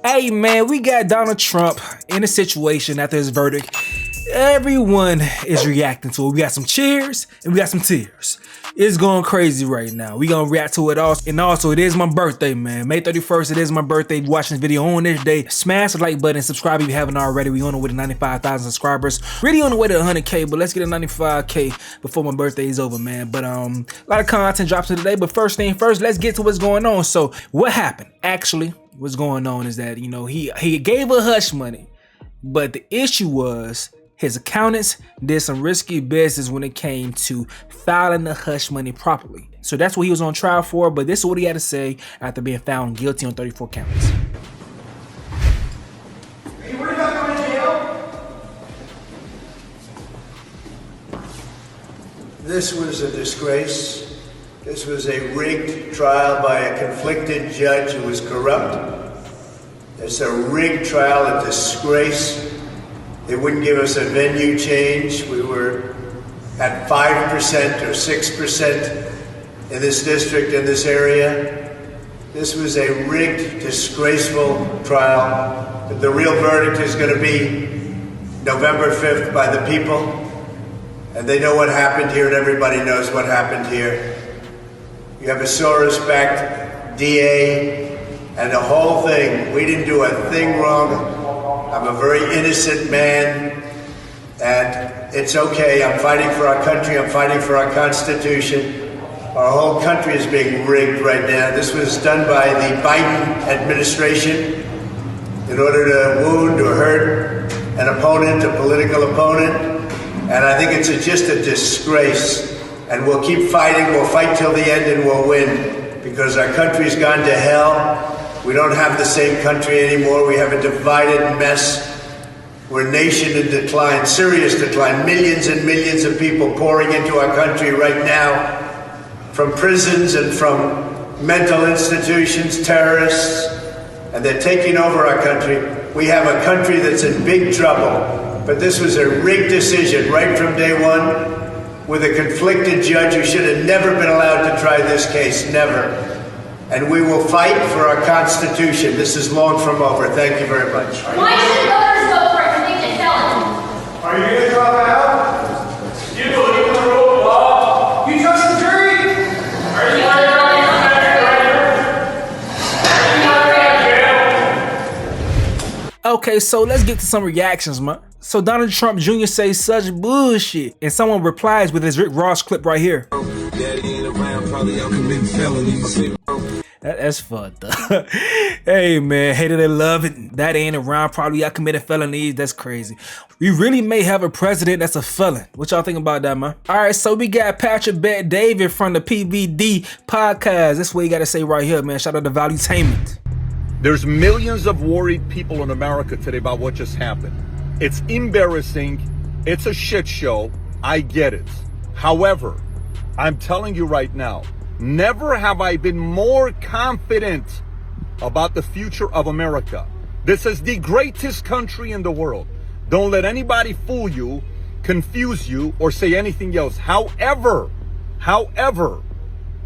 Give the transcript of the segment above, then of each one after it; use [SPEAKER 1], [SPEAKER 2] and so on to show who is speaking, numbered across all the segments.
[SPEAKER 1] Hey man, we got Donald Trump in a situation after his verdict. Everyone is reacting to it. We got some cheers and we got some tears. It's going crazy right now. We gonna react to it all. And also, it is my birthday, man. May 31st, it is my birthday. Watching this video on this day. Smash the like button and subscribe if you haven't already. We on the way to 95,000 subscribers. Really on the way to 100K, but let's get to 95K before my birthday is over, man. But a lot of content drops today. But first thing first, let's get to what's going on. So what happened? Actually, what's going on is that, you know, he gave a hush money, but the issue was his accountants did some risky business when it came to filing the hush money properly. So that's what he was on trial for, but this is what he had to say after being found guilty on 34 counts.
[SPEAKER 2] Are you worried about going to jail?
[SPEAKER 3] This was a disgrace. This was a rigged trial by a conflicted judge who was corrupt. It's a rigged trial, a disgrace. They wouldn't give us a venue change. We were at 5% or 6% in this district, in this area. This was a rigged, disgraceful trial. But the real verdict is going to be November 5th by the people. And they know what happened here, and everybody knows what happened here. You have a Soros-backed DA, and the whole thing, we didn't do a thing wrong. I'm a very innocent man, and it's okay. I'm fighting for our country. I'm fighting for our Constitution. Our whole country is being rigged right now. This was done by the Biden administration in order to wound or hurt an opponent, a political opponent. And I think it's just a disgrace. And we'll keep fighting. We'll fight till the end, and we'll win, because our country's gone to hell. We don't have the same country anymore. We have a divided mess. We're a nation in decline, serious decline. Millions and millions of people pouring into our country right now from prisons and from mental institutions, terrorists, and they're taking over our country. We have a country that's in big trouble, but this was a rigged decision right from day one with a conflicted judge who should have never been allowed to try this case, never. And we will fight for our Constitution. This is long from over. Thank you very much.
[SPEAKER 4] Why should voters vote for a convicted felon?
[SPEAKER 2] Are you going to drop out? You believe in the rule of law? You trust the jury? Are you worried about
[SPEAKER 1] Okay, so let's get to some reactions, man. So Donald Trump Jr. says such bullshit, and someone replies with his Rick Ross clip right here. That's fucked up. Hey man, hated and love it. That ain't around, probably y'all committed felonies. That's crazy. We really may have a president that's a felon. What y'all think about that, man? All right, so we got Patrick Bet-David from the PVD podcast. That's what you gotta say right here, man. Shout out to Valuetainment.
[SPEAKER 5] There's millions of worried people in America today about what just happened. It's embarrassing. It's a shit show. I get it. However, I'm telling you right now, never have I been more confident about the future of America. This is the greatest country in the world. Don't let anybody fool you, confuse you, or say anything else. However,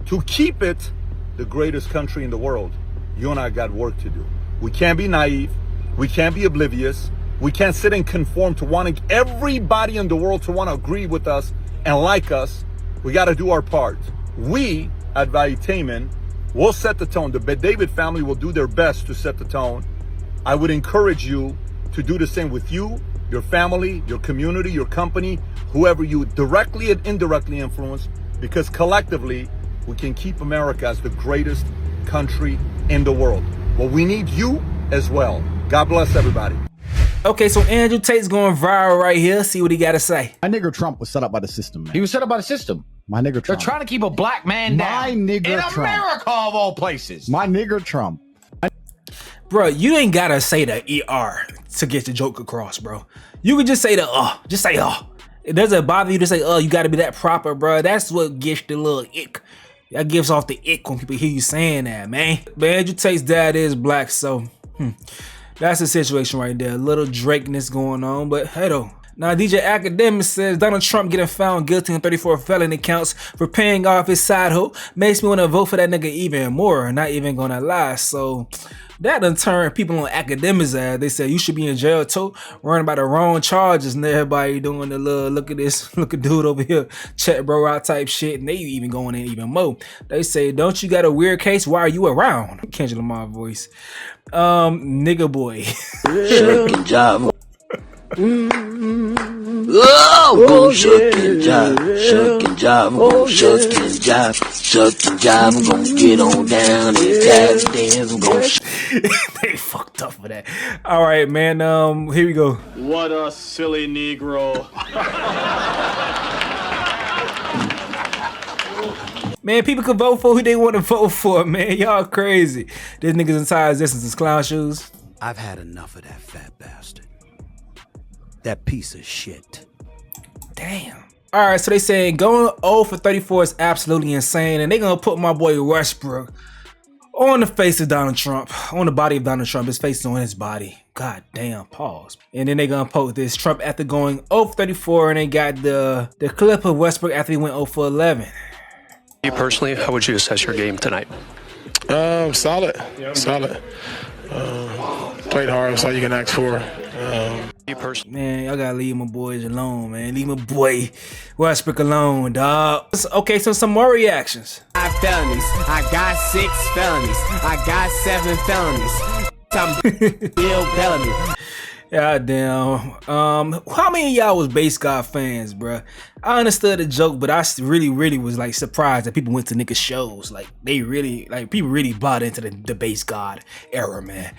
[SPEAKER 5] to keep it the greatest country in the world, you and I got work to do. We can't be naive. We can't be oblivious. We can't sit and conform to wanting everybody in the world to want to agree with us and like us. We got to do our part. We at Valuetainment will set the tone. The Bet-David family will do their best to set the tone. I would encourage you to do the same with you, your family, your community, your company, whoever you directly and indirectly influence, because collectively we can keep America as the greatest country in the world. Well, we need you as well. God bless everybody.
[SPEAKER 1] Okay, so Andrew Tate's going viral right here. See what he got to say.
[SPEAKER 6] My nigger Trump was set up by the system, man.
[SPEAKER 7] He was set up by the system.
[SPEAKER 6] My nigger Trump.
[SPEAKER 7] They're trying to keep a black man
[SPEAKER 6] My
[SPEAKER 7] down.
[SPEAKER 6] nigger
[SPEAKER 7] in
[SPEAKER 6] Trump.
[SPEAKER 7] America, of all places.
[SPEAKER 6] My nigger Trump.
[SPEAKER 1] Bro, you ain't got to say the ER to get your joke across, bro. You can just say the just say It doesn't bother you to say you got to be that proper, bro. That's what gets the little ick. That gives off the ick when people hear you saying that, man. But Andrew Tate's dad is black, so that's the situation right there. A little Drakeness going on, but hey though. Now, DJ Academic says Donald Trump getting found guilty on 34 felony counts for paying off his side hoe makes me want to vote for that nigga even more. Not even gonna lie. So that done turned people on Academics ass. They said you should be in jail too, worrying about the wrong charges, and everybody doing the little look at this, look at dude over here, check bro out type shit, and they even going in even more. They say, don't you got a weird case? Why are you around? Kendrick Lamar voice. Nigga boy.
[SPEAKER 8] Shucking job. Oh, go shucking job, shucking job, go shucking job, shucking job. I'm gonna get on down and goddamn, I'm gonna.
[SPEAKER 1] They fucked up for that. All right, man. Here we go.
[SPEAKER 9] What a silly Negro.
[SPEAKER 1] Man, people can vote for who they want to vote for, man. Y'all crazy. This nigga's entire existence is clown shoes.
[SPEAKER 10] I've had enough of that fat bastard. That piece of shit.
[SPEAKER 1] Damn. All right, so they saying going 0 for 34 is absolutely insane, and they gonna put my boy Westbrook on the face of Donald Trump, on the body of Donald Trump. His face is on his body. God damn, pause. And then they gonna post this Trump after going 0 for 34, and they got the clip of Westbrook after he went 0 for 11.
[SPEAKER 11] You personally, how would you assess your game tonight?
[SPEAKER 12] Solid. Solid. Played hard. That's all you can ask for.
[SPEAKER 11] You personally,
[SPEAKER 1] man, y'all gotta leave my boys alone, man. Leave my boy Westbrook alone, dog. Okay, so some more reactions.
[SPEAKER 13] 5 felonies. I got 6 felonies. I got 7 felonies. I'm Bill Bellamy.
[SPEAKER 1] God damn. How many of y'all was Base God fans, bruh? I understood the joke, but I really was like surprised that people went to niggas shows. Like they really, like people really bought into the Base God era, man.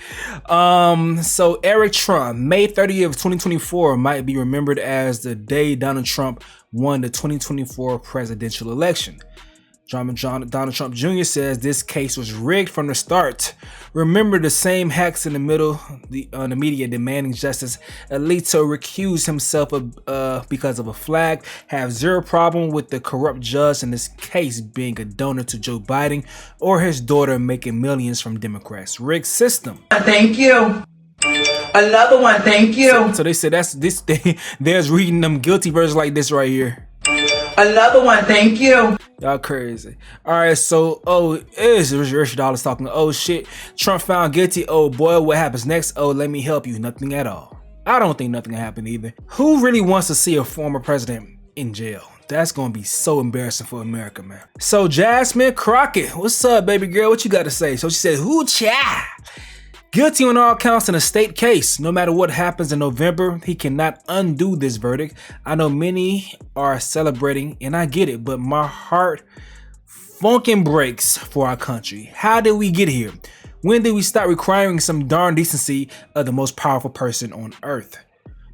[SPEAKER 1] So Eric Trump, May 30th of 2024 might be remembered as the day Donald Trump won the 2024 presidential election. Donald Trump Jr. says this case was rigged from the start. Remember the same hacks in the middle, the media demanding justice. Alito recused himself because of a flag. Have zero problem with the corrupt judge in this case being a donor to Joe Biden or his daughter making millions from Democrats. Rigged system.
[SPEAKER 14] Thank you. Another one. Thank you.
[SPEAKER 1] So they said that's this thing. There's reading them guilty versions like this right here.
[SPEAKER 14] Another one. Thank you.
[SPEAKER 1] Y'all crazy. All right, so it's Richard Dollars talking. Oh shit, Trump found guilty. Oh boy, what happens next? Oh, let me help you. Nothing at all. I don't think nothing happened either. Who really wants to see a former president in jail? That's gonna be so embarrassing for America, man. So Jasmine Crockett, what's up, baby girl? What you got to say? So she said, "Who cha?" Guilty on all counts in a state case. No matter what happens in November, he cannot undo this verdict. I know many are celebrating, and I get it, but my heart funkin' breaks for our country. How did we get here? When did we start requiring some darn decency of the most powerful person on earth?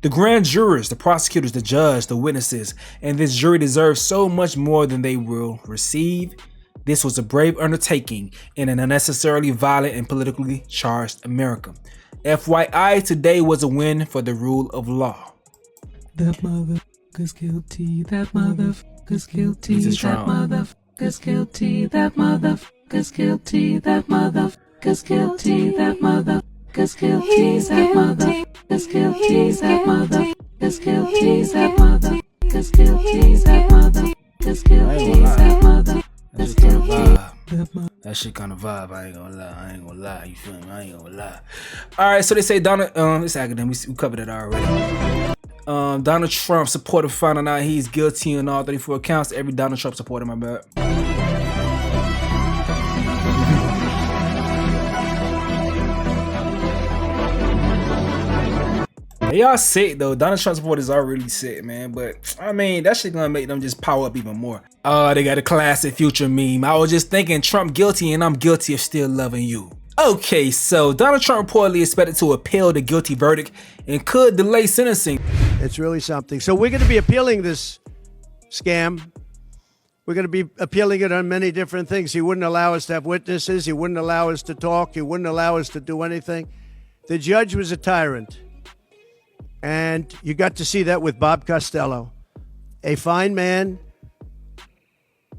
[SPEAKER 1] The grand jurors, the prosecutors, the judge, the witnesses, and this jury deserves so much more than they will receive. This was a brave undertaking in an unnecessarily violent and politically charged America. FYI, today was a win for the rule of law.
[SPEAKER 15] That motherfucker's guilty. That motherfucker's guilty. That motherfucker's guilty. That motherfucker's guilty. That motherfucker's guilty. That motherfucker's guilty. That motherfucker's guilty. That motherfucker's guilty. That motherfucker's guilty. That motherfucker's guilty. That mother.
[SPEAKER 1] That shit kind of vibe. I ain't gonna lie. You feel me? I ain't gonna lie. All right, so they say Donald. It's academic. We covered it already. Donald Trump supporter finding out he's guilty on all 34 counts. Every Donald Trump supporter, my bad. Y'all sick though. Donald Trump supporters are really sick, man. But I mean, that shit gonna make them just power up even more. Oh, they got a classic Future meme. I was just thinking Trump guilty and I'm guilty of still loving you. Okay, so Donald Trump reportedly expected to appeal the guilty verdict and could delay sentencing.
[SPEAKER 16] It's really something. So we're going to be appealing this scam. We're going to be appealing it on many different things. He wouldn't allow us to have witnesses. He wouldn't allow us to talk. He wouldn't allow us to do anything. The judge was a tyrant. And you got to see that with Bob Costello. A fine man.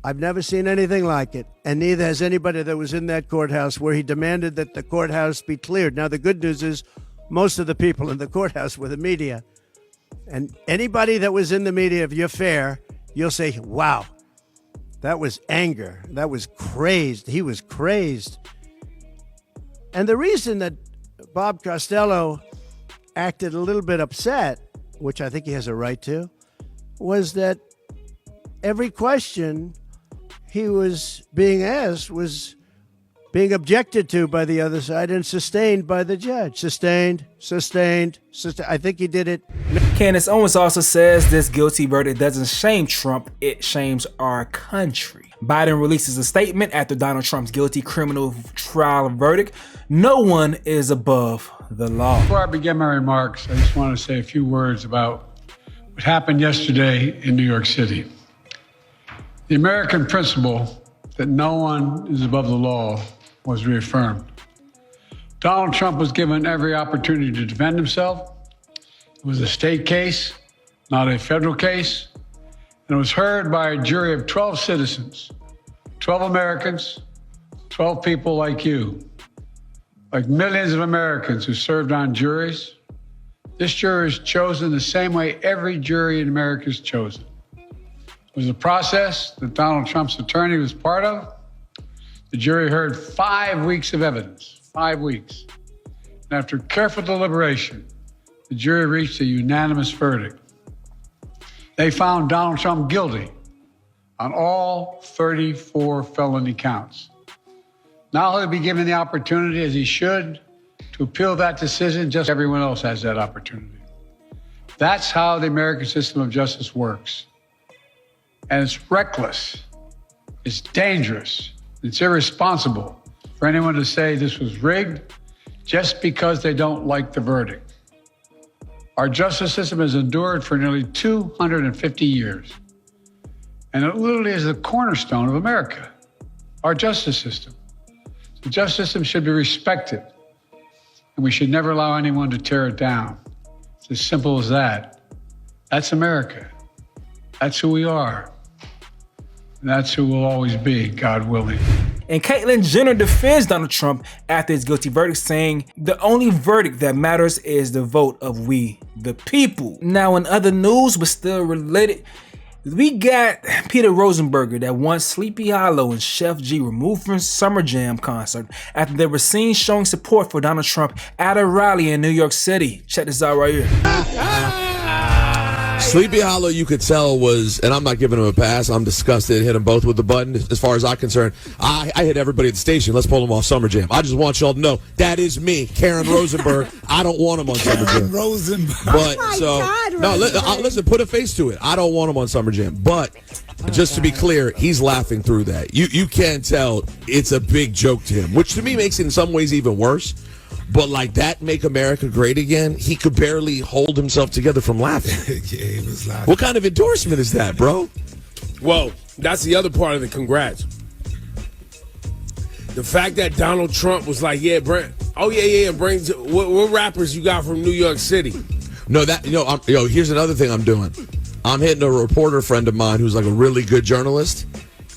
[SPEAKER 16] I've never seen anything like it. And neither has anybody that was in that courthouse where he demanded that the courthouse be cleared. Now, the good news is most of the people in the courthouse were the media. And anybody that was in the media, if you're fair, you'll say, wow, that was anger. That was crazed. He was crazed. And the reason that Bob Costello acted a little bit upset, which I think he has a right to, was that every question he was being asked was being objected to by the other side and sustained by the judge. Sustained. I think he did it.
[SPEAKER 1] Candace Owens also says this guilty verdict doesn't shame Trump, it shames our country. Biden releases a statement after Donald Trump's guilty criminal trial verdict. No one is above the law.
[SPEAKER 17] Before I begin my remarks, I just want to say a few words about what happened yesterday in New York City. The American principle that no one is above the law was reaffirmed. Donald Trump was given every opportunity to defend himself. It was a state case, not a federal case, and it was heard by a jury of 12 citizens, 12 Americans, 12 people like you, like millions of Americans who served on juries. This jury is chosen the same way every jury in America is chosen. It was a process that Donald Trump's attorney was part of. The jury heard 5 weeks of evidence, 5 weeks. And after careful deliberation, the jury reached a unanimous verdict. They found Donald Trump guilty on all 34 felony counts. Now he'll be given the opportunity, as he should, to appeal that decision just as everyone else has that opportunity. That's how the American system of justice works. And it's reckless, it's dangerous, it's irresponsible for anyone to say this was rigged just because they don't like the verdict. Our justice system has endured for nearly 250 years, and it literally is the cornerstone of America, our justice system. The justice system should be respected, and we should never allow anyone to tear it down. It's as simple as that. That's America. That's who we are. And that's who we'll always be, God willing.
[SPEAKER 1] And Caitlyn Jenner defends Donald Trump after his guilty verdict, saying the only verdict that matters is the vote of we, the people. Now, in other news, but still related, we got Peter Rosenberger that wants Sleepy Hollow and Chef G removed from Summer Jam concert after they were seen showing support for Donald Trump at a rally in New York City. Check this out right here.
[SPEAKER 18] Sleepy Hollow, you could tell, was, and I'm not giving him a pass, I'm disgusted, hit them both with the button. As far as I'm concerned, I hit everybody at the station. Let's pull them off Summer Jam. I just want y'all to know, that is me, Karen Rosenberg. I don't want him on Summer Jam.
[SPEAKER 19] Rosenberg.
[SPEAKER 18] But, listen, put a face to it. I don't want him on Summer Jam. But, just to be clear, he's laughing through that. You can't tell it's a big joke to him, which to me makes it in some ways even worse. But like that, Make America Great Again, he could barely hold himself together from laughing.
[SPEAKER 19] Yeah, he was laughing.
[SPEAKER 18] What kind of endorsement is that, bro?
[SPEAKER 19] Well, that's the other part of the congrats. The fact that Donald Trump was like, bring what rappers you got from New York City?
[SPEAKER 18] No, here's another thing I'm doing. I'm hitting a reporter friend of mine who's like a really good journalist,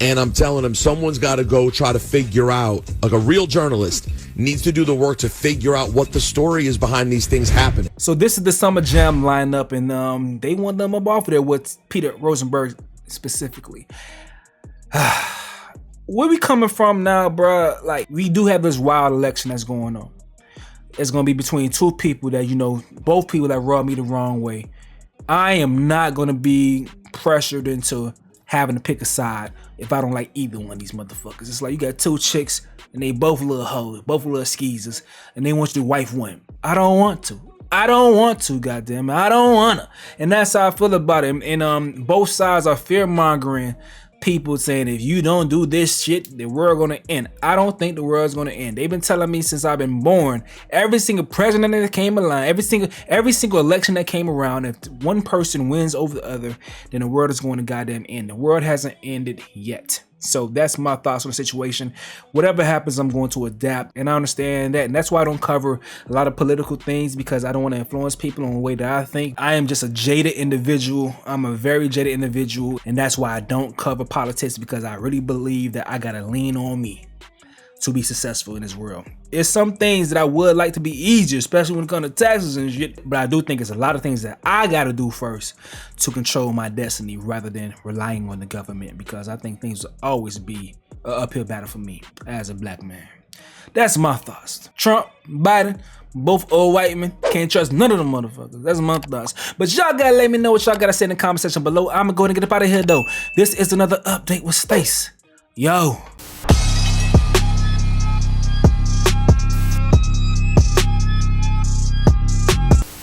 [SPEAKER 18] and I'm telling him someone's got to go try to figure out, like a real journalist needs to do the work to figure out what the story is behind these things happening.
[SPEAKER 1] So this is the Summer Jam lineup, and they want them up off of there with Peter Rosenberg specifically. Where we coming from now, bruh? Like, we do have this wild election that's going on. It's going to be between two people that, both people that rub me the wrong way. I am not going to be pressured into having to pick a side if I don't like either one of these motherfuckers. It's like you got two chicks and they both little hoes, both little skeezers, and they want you to wife one. I don't want to, goddamn it. I don't wanna. And that's how I feel about it. And both sides are fear-mongering people, saying if you don't do this shit, the world gonna end. I don't think the world's gonna end. They've been telling me since I've been born. Every single president that came along, every single election that came around, if one person wins over the other, then the world is going to goddamn end. The world hasn't ended yet. So that's my thoughts on the situation. Whatever happens, I'm going to adapt, and I understand that. And that's why I don't cover a lot of political things, because I don't want to influence people in the way that I think. I am just a jaded individual. I'm a very jaded individual, and that's why I don't cover politics, because I really believe that I gotta lean on me. to be successful in this world. It's some things that I would like to be easier, especially when it comes to taxes and shit, but I do think it's a lot of things that I gotta do first to control my destiny rather than relying on the government, because I think things will always be an uphill battle for me as a black man. That's my thoughts. Trump, Biden, both old white men. Can't trust none of them motherfuckers. That's my thoughts. But y'all gotta let me know what y'all gotta say in the comment section below. I'm gonna go ahead and get up out of here though. This is another update with Stace. Yo.